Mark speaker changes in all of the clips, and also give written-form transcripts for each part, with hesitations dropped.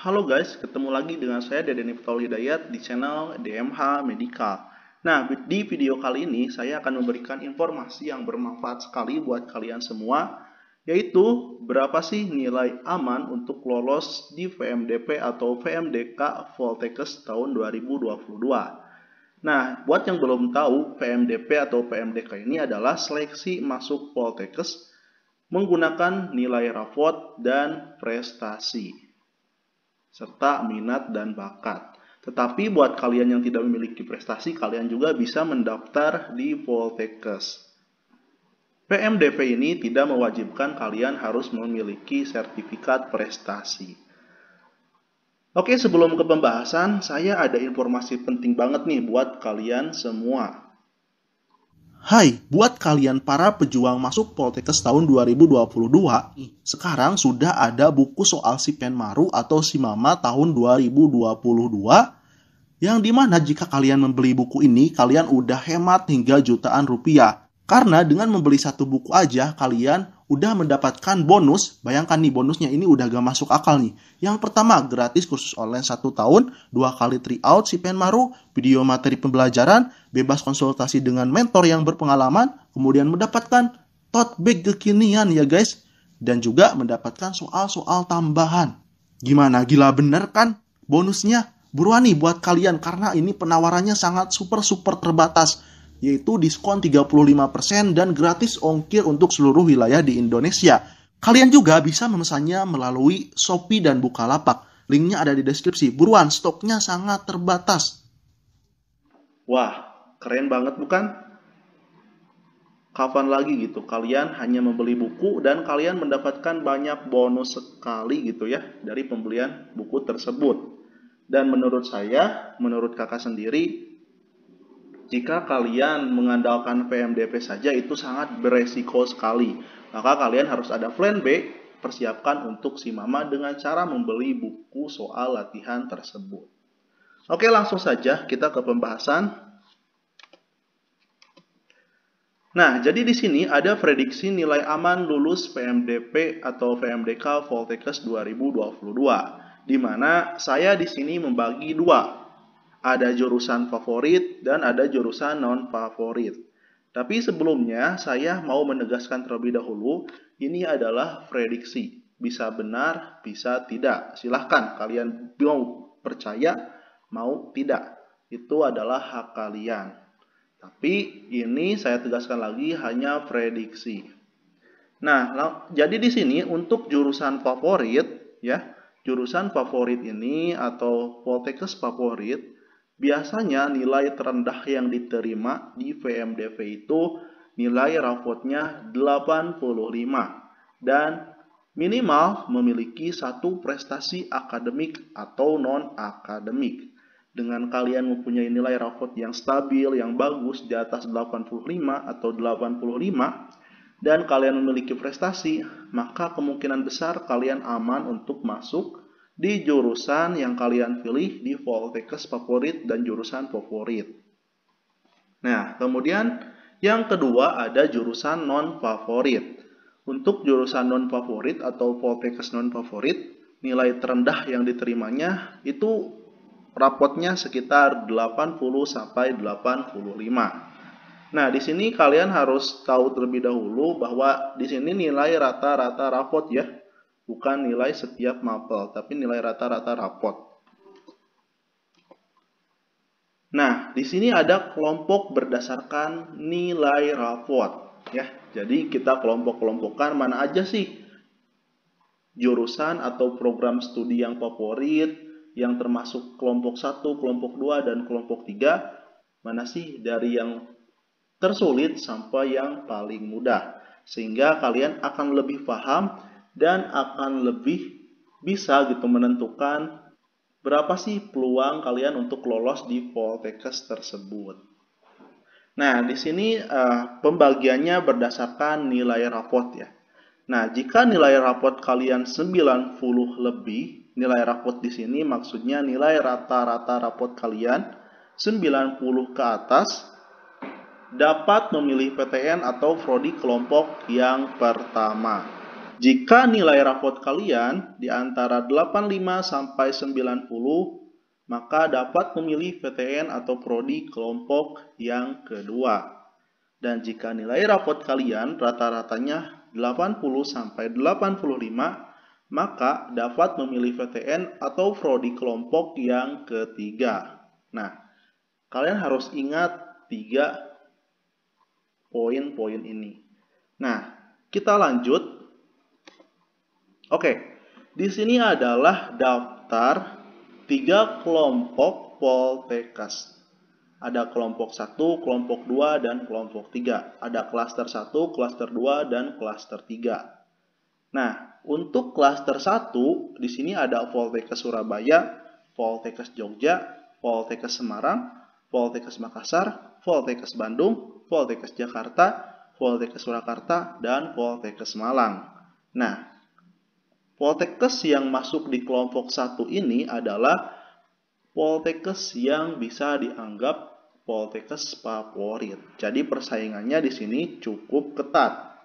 Speaker 1: Halo guys, ketemu lagi dengan saya Deden Iftol Hidayat di channel DMH Medical. Nah, di video kali ini saya akan memberikan informasi yang bermanfaat sekali buat kalian semua, yaitu berapa sih nilai aman untuk lolos di VMDP atau VMDK Voltekes tahun 2022. Nah, buat yang belum tahu, VMDP atau VMDK ini adalah seleksi masuk Voltekes menggunakan nilai rapot dan prestasi serta minat dan bakat. Tetapi buat kalian yang tidak memiliki prestasi, kalian juga bisa mendaftar di Voltekes. PMDP ini tidak mewajibkan kalian harus memiliki sertifikat prestasi. Oke, sebelum ke pembahasan, saya ada informasi penting banget nih buat kalian semua. Hai, buat kalian para pejuang masuk Poltekkes tahun 2022, sekarang sudah ada buku soal si Penmaru atau si Mama tahun 2022, yang dimana jika kalian membeli buku ini, kalian udah hemat hingga jutaan rupiah. Karena dengan membeli satu buku aja, kalian udah mendapatkan bonus. Bayangkan nih, bonusnya ini udah gak masuk akal nih. Yang pertama, gratis kursus online 1 tahun, 2 kali tryout si Penmaru, video materi pembelajaran, bebas konsultasi dengan mentor yang berpengalaman, kemudian mendapatkan tote bag kekinian ya guys, dan juga mendapatkan soal-soal tambahan. Gimana, gila bener kan bonusnya? Buruan nih buat kalian, karena ini penawarannya sangat super terbatas, yaitu diskon 35% dan gratis ongkir untuk seluruh wilayah di Indonesia. Kalian juga bisa memesannya melalui Shopee dan Bukalapak. Linknya ada di deskripsi. Buruan, stoknya sangat terbatas. Wah, keren banget bukan? Kapan lagi gitu kalian hanya membeli buku dan kalian mendapatkan banyak bonus sekali gitu ya dari pembelian buku tersebut. Dan menurut saya, menurut kakak sendiri, jika kalian mengandalkan VMDP saja itu sangat beresiko sekali. Maka kalian harus ada plan B, persiapkan untuk si Mama dengan cara membeli buku soal latihan tersebut. Oke, langsung saja kita ke pembahasan. Nah, jadi di sini ada prediksi nilai aman lulus VMDP atau VMDK Voltekes 2022, di mana saya di sini membagi dua. Ada jurusan favorit dan ada jurusan non-favorit. Tapi sebelumnya saya mau menegaskan terlebih dahulu, ini adalah prediksi. Bisa benar, bisa tidak. Silahkan kalian mau percaya, mau tidak. Itu adalah hak kalian. Tapi ini saya tegaskan lagi hanya prediksi. Nah, jadi di sini untuk jurusan favorit, ya, jurusan favorit ini atau Voltekes favorit, biasanya nilai terendah yang diterima di VMDP itu nilai rapotnya 85 dan minimal memiliki satu prestasi akademik atau non-akademik. Dengan kalian mempunyai nilai rapot yang stabil, yang bagus di atas 85 atau 85 dan kalian memiliki prestasi, maka kemungkinan besar kalian aman untuk masuk di jurusan yang kalian pilih di Voltekes favorit dan jurusan favorit. Nah, kemudian yang kedua ada jurusan non-favorit. Untuk jurusan non-favorit atau Voltekes non-favorit, nilai terendah yang diterimanya itu rapotnya sekitar 80 sampai 85. Nah, di sini kalian harus tahu terlebih dahulu bahwa di sini nilai rata-rata rapot ya. Bukan nilai setiap mapel, tapi nilai rata-rata rapot. Nah, di sini ada kelompok berdasarkan nilai rapot, ya. Jadi kita kelompok-kelompokkan mana aja sih jurusan atau program studi yang favorit, yang termasuk kelompok 1, kelompok 2, dan kelompok 3. Mana sih dari yang tersulit sampai yang paling mudah. Sehingga kalian akan lebih paham dan akan lebih bisa gitu menentukan berapa sih peluang kalian untuk lolos di Voltekes tersebut. Nah, di sini pembagiannya berdasarkan nilai rapot ya. Nah, jika nilai rapot kalian 90 lebih, nilai rapot di sini maksudnya nilai rata-rata rapot kalian 90 ke atas, dapat memilih PTN atau prodi kelompok yang pertama. Jika nilai rapot kalian di antara 85 sampai 90, maka dapat memilih PTN atau prodi kelompok yang kedua. Dan jika nilai rapot kalian rata-ratanya 80 sampai 85, maka dapat memilih PTN atau prodi kelompok yang ketiga. Nah, kalian harus ingat 3 poin-poin ini. Nah, kita lanjut. Oke, di sini adalah daftar 3 kelompok Poltekkes. Ada kelompok 1, kelompok 2, dan kelompok 3. Ada klaster 1, klaster 2, dan klaster 3. Nah, untuk klaster 1, di sini ada Poltekkes Surabaya, Poltekkes Jogja, Poltekkes Semarang, Poltekkes Makassar, Poltekkes Bandung, Poltekkes Jakarta, Poltekkes Surakarta, dan Poltekkes Malang. Nah, Poltekkes yang masuk di kelompok 1 ini adalah Poltekkes yang bisa dianggap Poltekkes favorit. Jadi persaingannya di sini cukup ketat.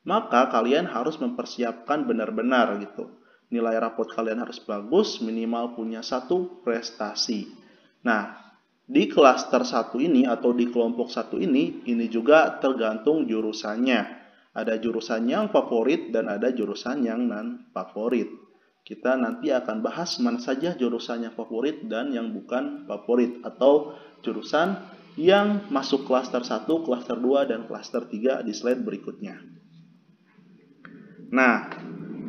Speaker 1: Maka kalian harus mempersiapkan benar-benar gitu. Nilai rapot kalian harus bagus, minimal punya 1 prestasi. Nah, di klaster 1 ini atau di kelompok 1 ini juga tergantung jurusannya. Ada jurusan yang favorit dan ada jurusan yang non-favorit. Kita nanti akan bahas mana saja jurusan yang favorit dan yang bukan favorit. Atau jurusan yang masuk klaster 1, klaster 2, dan klaster 3 di slide berikutnya. Nah,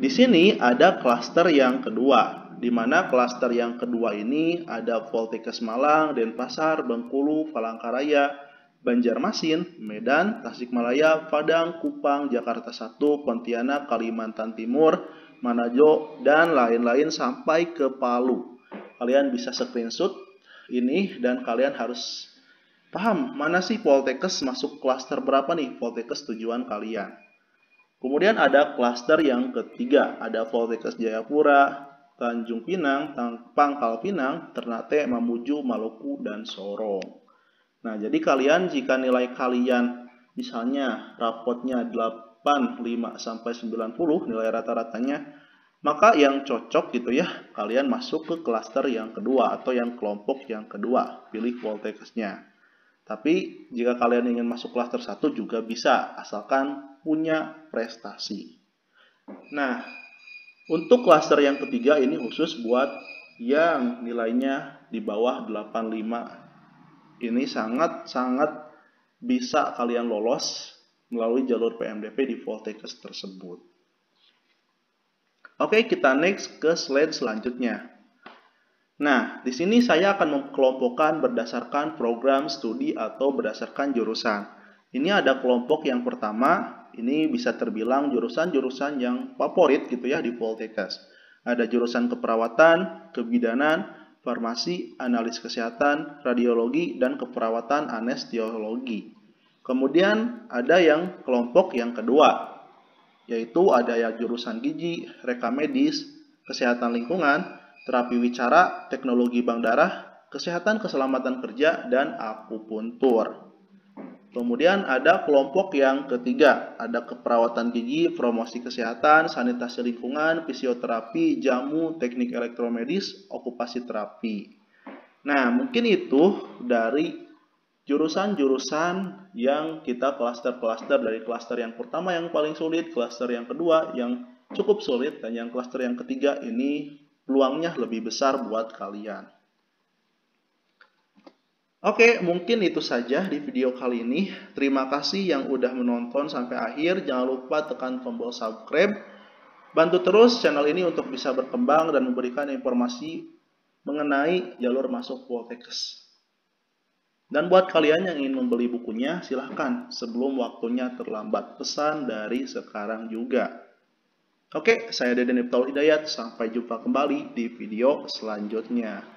Speaker 1: di sini ada klaster yang kedua. Di mana klaster yang kedua ini ada Poltekkes Malang, Denpasar, Bengkulu, Palangkaraya, Banjarmasin, Medan, Tasikmalaya, Padang, Kupang, Jakarta 1, Pontianak, Kalimantan Timur, Manado, dan lain-lain sampai ke Palu. Kalian bisa screenshot ini dan kalian harus paham mana sih Poltekkes masuk klaster berapa nih Poltekkes tujuan kalian. Kemudian ada klaster yang ketiga, ada Poltekkes Jayapura, Tanjung Pinang, Pangkal Pinang, Ternate, Mamuju, Maluku, dan Sorong. Nah, jadi kalian jika nilai kalian misalnya rapotnya 85 sampai 90 nilai rata-ratanya, maka yang cocok gitu ya, kalian masuk ke klaster yang kedua atau yang kelompok yang kedua, pilih Poltekkesnya. Tapi jika kalian ingin masuk klaster 1 juga bisa, asalkan punya prestasi. Nah, untuk klaster yang ketiga ini khusus buat yang nilainya di bawah 85. Ini sangat-sangat bisa kalian lolos melalui jalur PMDP di Poltekkes tersebut. Oke, kita next ke slide selanjutnya. Nah, di sini saya akan mengkelompokkan berdasarkan program studi atau berdasarkan jurusan. Ini ada kelompok yang pertama, ini bisa terbilang jurusan-jurusan yang favorit gitu ya di Poltekkes. Ada jurusan keperawatan, kebidanan, farmasi, analis kesehatan, radiologi, dan keperawatan anestesiologi. Kemudian ada yang kelompok yang kedua, yaitu ada yang jurusan gizi, reka medis, kesehatan lingkungan, terapi wicara, teknologi bank darah, kesehatan keselamatan kerja, dan akupuntur. Kemudian ada kelompok yang ketiga, ada keperawatan gigi, promosi kesehatan, sanitasi lingkungan, fisioterapi, jamu, teknik elektromedis, okupasi terapi. Nah, mungkin itu dari jurusan-jurusan yang kita klaster-klaster, dari klaster yang pertama yang paling sulit, klaster yang kedua yang cukup sulit, dan yang klaster yang ketiga ini peluangnya lebih besar buat kalian. Oke, mungkin itu saja di video kali ini. Terima kasih yang udah menonton sampai akhir. Jangan lupa tekan tombol subscribe. Bantu terus channel ini untuk bisa berkembang dan memberikan informasi mengenai jalur masuk Poltekkes. Dan buat kalian yang ingin membeli bukunya, silahkan sebelum waktunya terlambat. Pesan dari sekarang juga. Oke, saya Deden Ibtaul Hidayat. Sampai jumpa kembali di video selanjutnya.